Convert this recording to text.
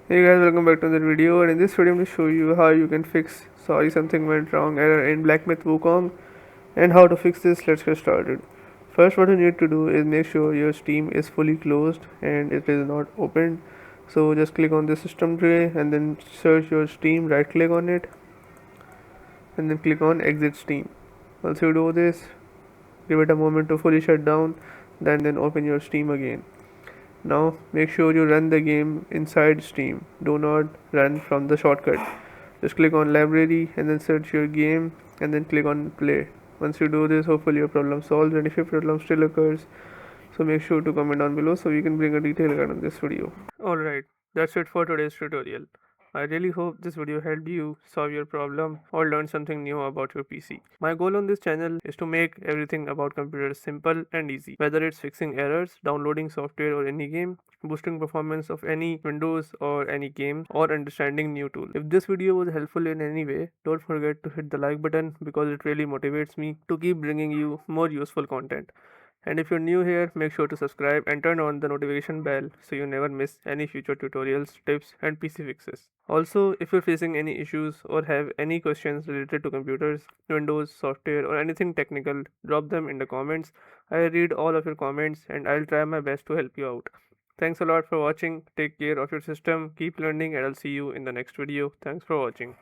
Hey guys, welcome back to another video, and in this video I'm going to show you how you can fix sorry something went wrong error in Black Myth Wukong and how to fix this. Let's get started. First, what you need to do is make sure your Steam is fully closed and it is not opened. So just click on the system tray and then search your Steam, right click on it and then click on exit Steam. Once you do this, give it a moment to fully shut down, then open your Steam again. Now make sure you run the game inside Steam. Do not run from the shortcut. Just click on library and then search your game and then click on play. Once you do this, hopefully your problem solves, and if your problem still occurs, so make sure to comment down below so we can bring a detailed guide on this video. Alright, that's it for today's tutorial. I really hope this video helped you solve your problem or learn something new about your PC. My goal on this channel is to make everything about computers simple and easy, whether it's fixing errors, downloading software or any game, boosting performance of any Windows or any game, or understanding new tools. If this video was helpful in any way, don't forget to hit the like button because it really motivates me to keep bringing you more useful content. And if you're new here, make sure to subscribe and turn on the notification bell so you never miss any future tutorials, tips, and PC fixes. Also, if you're facing any issues or have any questions related to computers, Windows, software, or anything technical, drop them in the comments. I read all of your comments and I'll try my best to help you out. Thanks a lot for watching. Take care of your system, keep learning, and I'll see you in the next video. Thanks for watching.